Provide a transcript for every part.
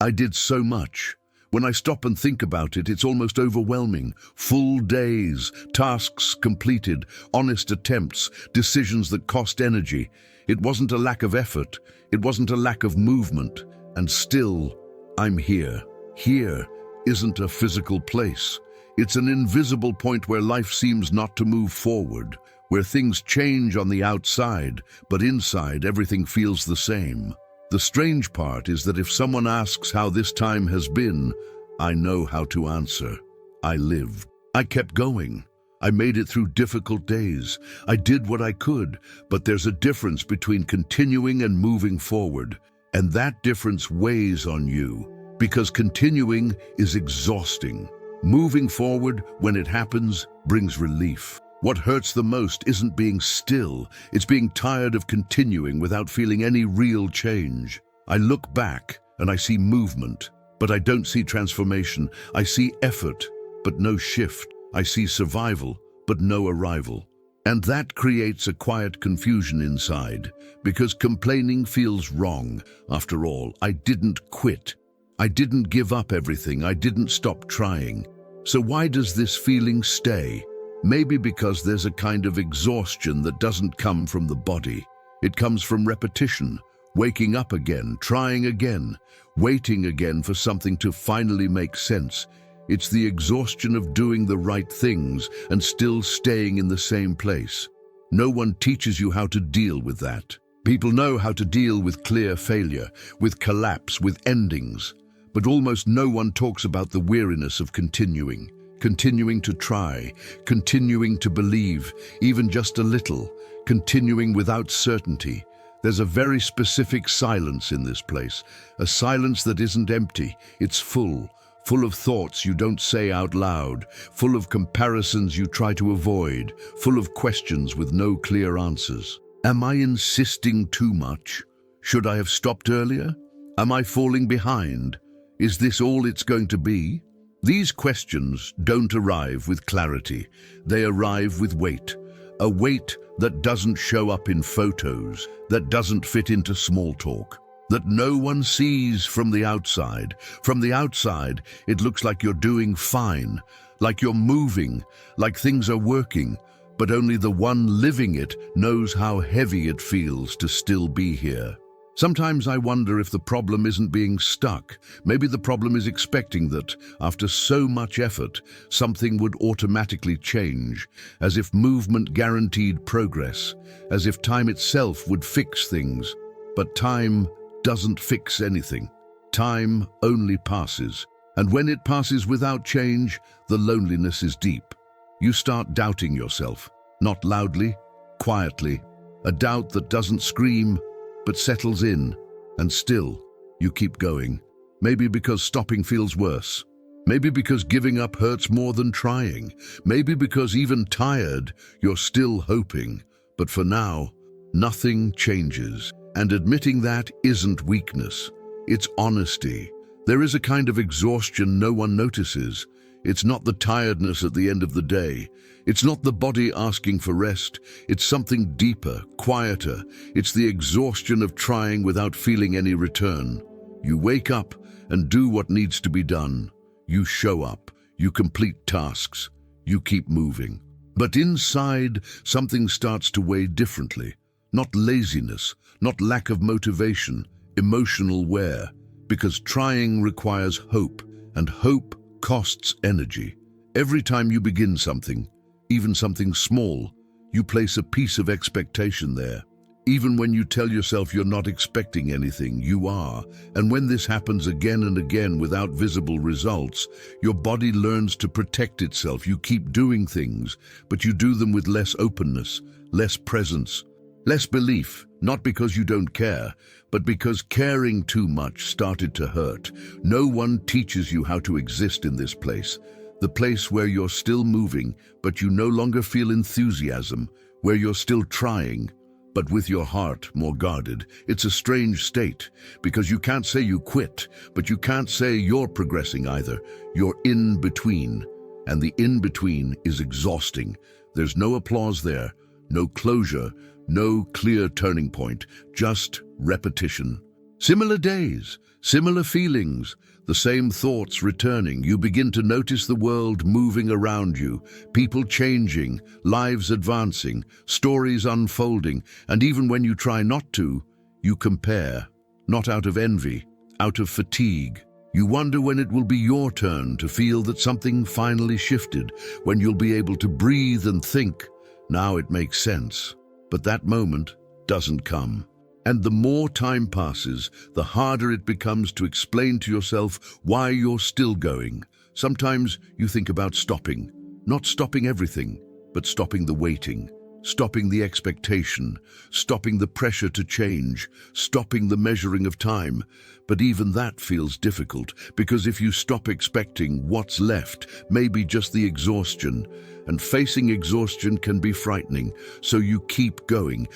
I did so much. When I stop and think about it, it's almost overwhelming. Full days, tasks completed, honest attempts, decisions that cost energy. It wasn't a lack of effort. It wasn't a lack of movement. And still, I'm here. Here isn't a physical place. It's an invisible point where life seems not to move forward, where things change on the outside, but inside everything feels the same. The strange part is that if someone asks how this time has been, I know how to answer. I lived. I kept going. I made it through difficult days. I did what I could, but there's a difference between continuing and moving forward. And that difference weighs on you, because continuing is exhausting. Moving forward, when it happens, brings relief. What hurts the most isn't being still, it's being tired of continuing without feeling any real change. I look back and I see movement, but I don't see transformation. I see effort, but no shift. I see survival, but no arrival. And that creates a quiet confusion inside, because complaining feels wrong. After all, I didn't quit. I didn't give up everything. I didn't stop trying. So why does this feeling stay? Maybe because there's a kind of exhaustion that doesn't come from the body. It comes from repetition, waking up again, trying again, waiting again for something to finally make sense. It's the exhaustion of doing the right things and still staying in the same place. No one teaches you how to deal with that. People know how to deal with clear failure, with collapse, with endings. But almost no one talks about the weariness of continuing to try, continuing to believe, even just a little, continuing without certainty. There's a very specific silence in this place, a silence that isn't empty, it's full of thoughts you don't say out loud, full of comparisons you try to avoid, full of questions with no clear answers. Am I insisting too much? Should I have stopped earlier? Am I falling behind? Is this all it's going to be? These questions don't arrive with clarity. They arrive with weight. A weight that doesn't show up in photos, that doesn't fit into small talk, that no one sees from the outside. From the outside, it looks like you're doing fine, like you're moving, like things are working, but only the one living it knows how heavy it feels to still be here. Sometimes I wonder if the problem isn't being stuck. Maybe the problem is expecting that, after so much effort, something would automatically change, as if movement guaranteed progress, as if time itself would fix things. But time doesn't fix anything. Time only passes. And when it passes without change, the loneliness is deep. You start doubting yourself, not loudly, quietly, a doubt that doesn't scream, but settles in, and still, you keep going. Maybe because stopping feels worse. Maybe because giving up hurts more than trying. Maybe because even tired, you're still hoping. But for now, nothing changes. And admitting that isn't weakness. It's honesty. There is a kind of exhaustion no one notices. It's not the tiredness at the end of the day. It's not the body asking for rest. It's something deeper, quieter. It's the exhaustion of trying without feeling any return. You wake up and do what needs to be done. You show up. You complete tasks. You keep moving. But inside, something starts to weigh differently. Not laziness, not lack of motivation, emotional wear. Because trying requires hope, and hope costs energy. Every time you begin something, even something small, you place a piece of expectation there. Even when you tell yourself you're not expecting anything, you are. And when this happens again and again without visible results, your body learns to protect itself. You keep doing things, but you do them with less openness, less presence, less belief, not because you don't care, but because caring too much started to hurt. No one teaches you how to exist in this place. The place where you're still moving, but you no longer feel enthusiasm, where you're still trying, but with your heart more guarded. It's a strange state, because you can't say you quit, but you can't say you're progressing either. You're in between, and the in between is exhausting. There's no applause there, no closure, no clear turning point, just repetition. Similar days, similar feelings, the same thoughts returning. You begin to notice the world moving around you, people changing, lives advancing, stories unfolding, and even when you try not to, you compare, not out of envy, out of fatigue. You wonder when it will be your turn to feel that something finally shifted, when you'll be able to breathe and think, now it makes sense. But that moment doesn't come. And the more time passes, the harder it becomes to explain to yourself why you're still going. Sometimes you think about stopping, not stopping everything, but stopping the waiting, stopping the expectation, stopping the pressure to change, stopping the measuring of time. But even that feels difficult, because if you stop expecting, what's left may be just the exhaustion. And facing exhaustion can be frightening, so you keep going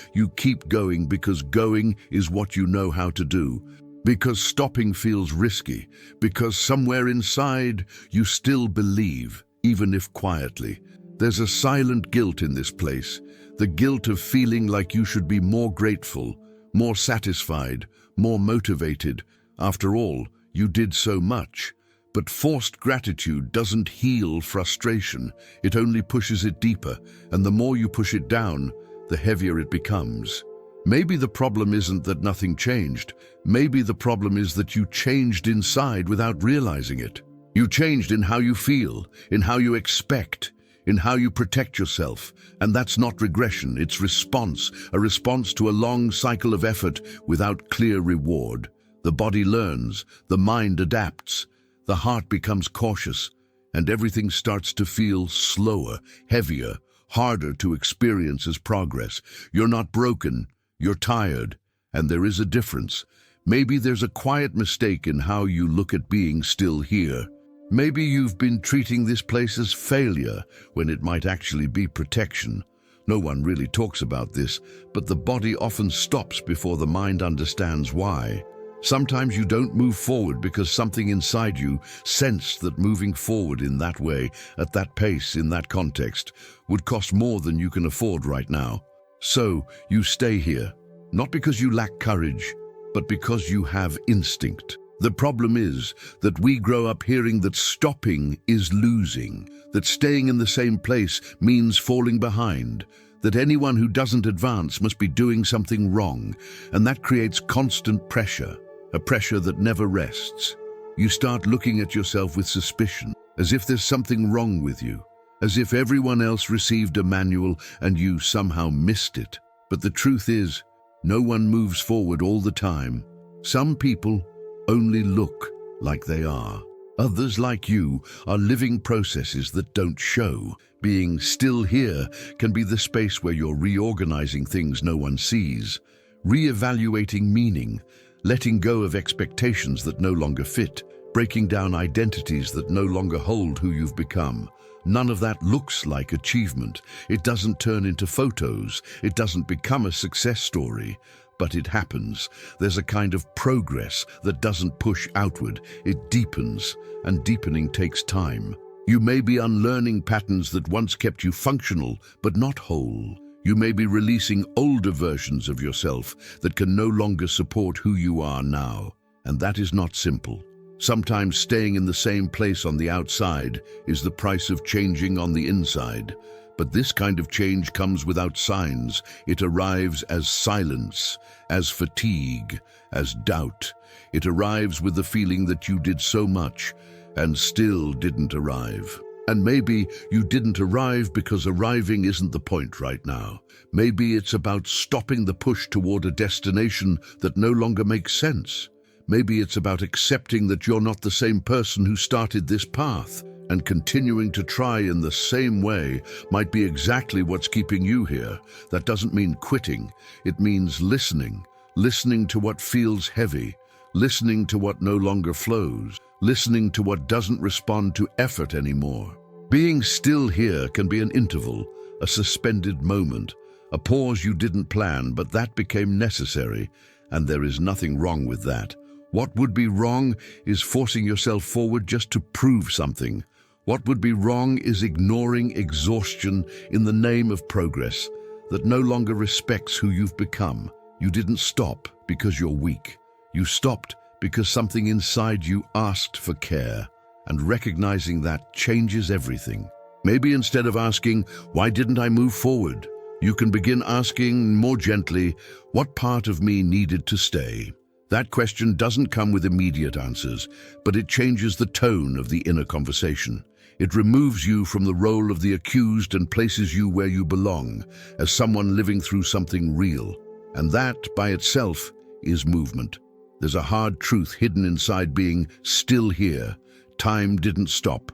because going is what you know how to do. Because stopping feels risky, because somewhere inside you still believe, even if quietly. There's a silent guilt in this place, the guilt of feeling like you should be more grateful, more satisfied, more motivated. After all, you did so much. But forced gratitude doesn't heal frustration, it only pushes it deeper, and the more you push it down, the heavier it becomes. Maybe the problem isn't that nothing changed. Maybe the problem is that you changed inside without realizing it. You changed in how you feel, in how you expect, in how you protect yourself. And that's not regression, it's response, a response to a long cycle of effort without clear reward. The body learns, the mind adapts, the heart becomes cautious, and everything starts to feel slower, heavier, harder to experience as progress. You're not broken, you're tired, and there is a difference. Maybe there's a quiet mistake in how you look at being still here. Maybe you've been treating this place as failure when it might actually be protection. No one really talks about this, but the body often stops before the mind understands why. Sometimes you don't move forward because something inside you sensed that moving forward in that way, at that pace, in that context, would cost more than you can afford right now. So you stay here, not because you lack courage, but because you have instinct. The problem is that we grow up hearing that stopping is losing, that staying in the same place means falling behind, that anyone who doesn't advance must be doing something wrong, and that creates constant pressure. A pressure that never rests. You start looking at yourself with suspicion, as if there's something wrong with you, as if everyone else received a manual and you somehow missed it. But the truth is, no one moves forward all the time. Some people only look like they are. Others, like you, are living processes that don't show. Being still here can be the space where you're reorganizing things no one sees, reevaluating meaning, letting go of expectations that no longer fit, breaking down identities that no longer hold who you've become. None of that looks like achievement. It doesn't turn into photos. It doesn't become a success story. But it happens. There's a kind of progress that doesn't push outward. It deepens, and deepening takes time. You may be unlearning patterns that once kept you functional, but not whole. You may be releasing older versions of yourself that can no longer support who you are now. And that is not simple. Sometimes staying in the same place on the outside is the price of changing on the inside. But this kind of change comes without signs. It arrives as silence, as fatigue, as doubt. It arrives with the feeling that you did so much and still didn't arrive. And maybe you didn't arrive because arriving isn't the point right now. Maybe it's about stopping the push toward a destination that no longer makes sense. Maybe it's about accepting that you're not the same person who started this path, and continuing to try in the same way might be exactly what's keeping you here. That doesn't mean quitting. It means listening to what feels heavy, listening to what no longer flows, listening to what doesn't respond to effort anymore. Being still here can be an interval, a suspended moment, a pause you didn't plan, but that became necessary, and there is nothing wrong with that. What would be wrong is forcing yourself forward just to prove something. What would be wrong is ignoring exhaustion in the name of progress that no longer respects who you've become. You didn't stop because you're weak. You stopped because something inside you asked for care, and recognizing that changes everything. Maybe instead of asking, "Why didn't I move forward?" you can begin asking more gently, "What part of me needed to stay?" That question doesn't come with immediate answers, but it changes the tone of the inner conversation. It removes you from the role of the accused and places you where you belong, as someone living through something real. And that, by itself, is movement. There's a hard truth hidden inside being still here. Time didn't stop.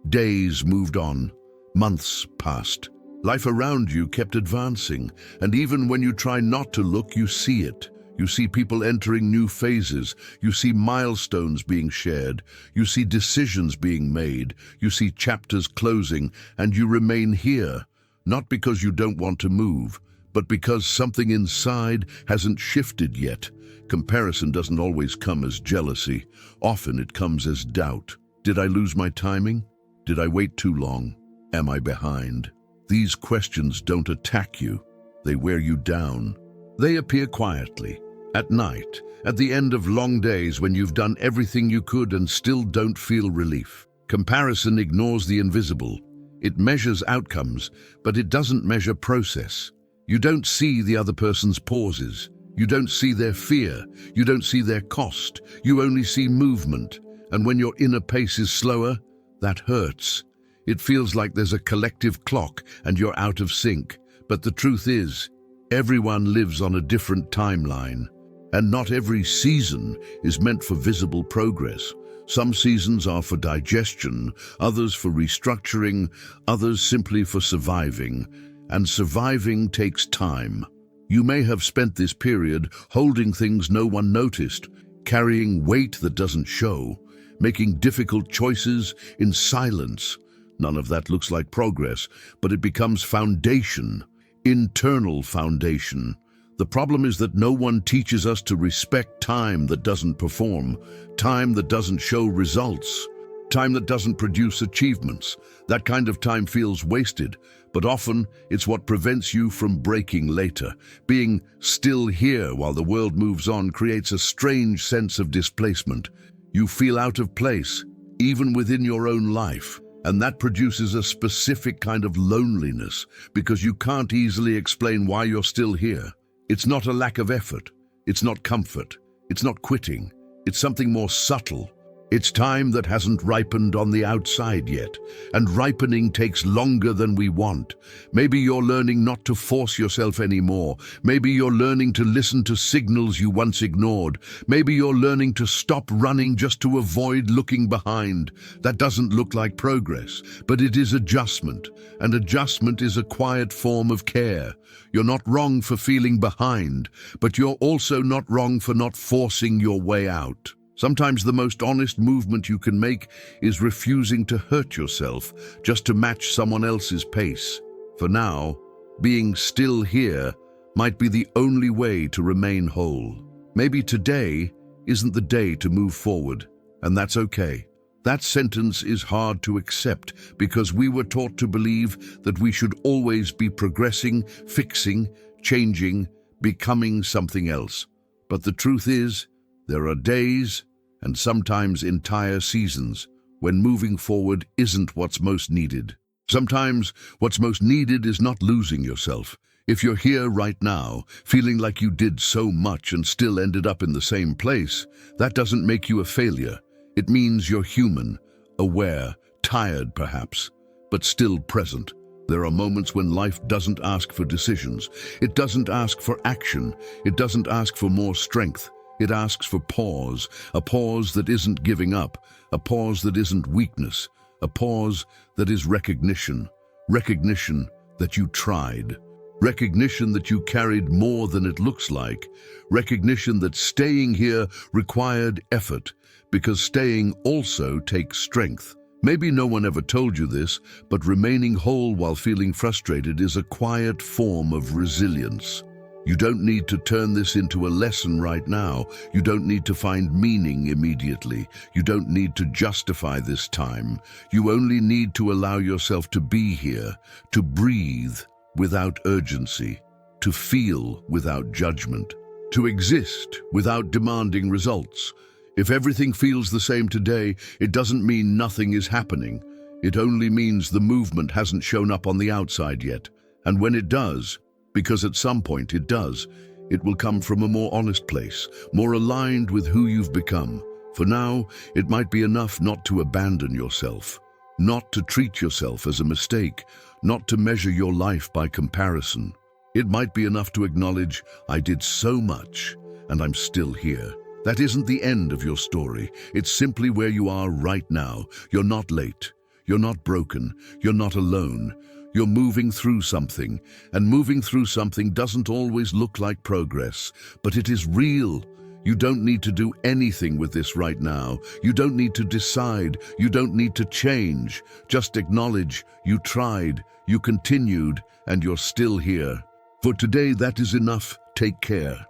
Days moved on. Months passed. Life around you kept advancing, and even when you try not to look, you see it. You see people entering new phases. You see milestones being shared. You see decisions being made. You see chapters closing, and you remain here, not because you don't want to move, but because something inside hasn't shifted yet. Comparison doesn't always come as jealousy. Often it comes as doubt. Did I lose my timing? Did I wait too long? Am I behind? These questions don't attack you. They wear you down. They appear quietly, at night, at the end of long days when you've done everything you could and still don't feel relief. Comparison ignores the invisible. It measures outcomes, but it doesn't measure process. You don't see the other person's pauses. You don't see their fear. You don't see their cost. You only see movement. And when your inner pace is slower, that hurts. It feels like there's a collective clock and you're out of sync. But the truth is, everyone lives on a different timeline. And not every season is meant for visible progress. Some seasons are for digestion, others for restructuring, others simply for surviving. And surviving takes time. You may have spent this period holding things no one noticed, carrying weight that doesn't show, making difficult choices in silence. None of that looks like progress, but it becomes foundation, internal foundation. The problem is that no one teaches us to respect time that doesn't perform, time that doesn't show results, time that doesn't produce achievements. That kind of time feels wasted, but often it's what prevents you from breaking later. Being still here while the world moves on creates a strange sense of displacement. You feel out of place, even within your own life. And that produces a specific kind of loneliness because you can't easily explain why you're still here. It's not a lack of effort. It's not comfort. It's not quitting. It's something more subtle. It's time that hasn't ripened on the outside yet, and ripening takes longer than we want. Maybe you're learning not to force yourself anymore. Maybe you're learning to listen to signals you once ignored. Maybe you're learning to stop running just to avoid looking behind. That doesn't look like progress, but it is adjustment, and adjustment is a quiet form of care. You're not wrong for feeling behind, but you're also not wrong for not forcing your way out. Sometimes the most honest movement you can make is refusing to hurt yourself just to match someone else's pace. For now, being still here might be the only way to remain whole. Maybe today isn't the day to move forward, and that's okay. That sentence is hard to accept because we were taught to believe that we should always be progressing, fixing, changing, becoming something else. But the truth is, there are days, and sometimes entire seasons, when moving forward isn't what's most needed. Sometimes what's most needed is not losing yourself. If you're here right now, feeling like you did so much and still ended up in the same place, that doesn't make you a failure. It means you're human, aware, tired perhaps, but still present. There are moments when life doesn't ask for decisions. It doesn't ask for action. It doesn't ask for more strength. It asks for pause, a pause that isn't giving up, a pause that isn't weakness, a pause that is recognition, recognition that you tried, recognition that you carried more than it looks like, recognition that staying here required effort, because staying also takes strength. Maybe no one ever told you this, but remaining whole while feeling frustrated is a quiet form of resilience. You don't need to turn this into a lesson right now. You don't need to find meaning immediately. You don't need to justify this time. You only need to allow yourself to be here, to breathe without urgency, to feel without judgment. to exist without demanding results. If everything feels the same today, it doesn't mean nothing is happening. It only means the movement hasn't shown up on the outside yet. And when it does, because at some point it does, it will come from a more honest place, more aligned with who you've become. For now, it might be enough not to abandon yourself, not to treat yourself as a mistake, not to measure your life by comparison. It might be enough to acknowledge, I did so much, and I'm still here. That isn't the end of your story. It's simply where you are right now. You're not late. You're not broken. You're not alone. You're moving through something, and moving through something doesn't always look like progress, but it is real. You don't need to do anything with this right now. You don't need to decide. You don't need to change. Just acknowledge you tried, you continued, and you're still here. For today, that is enough. Take care.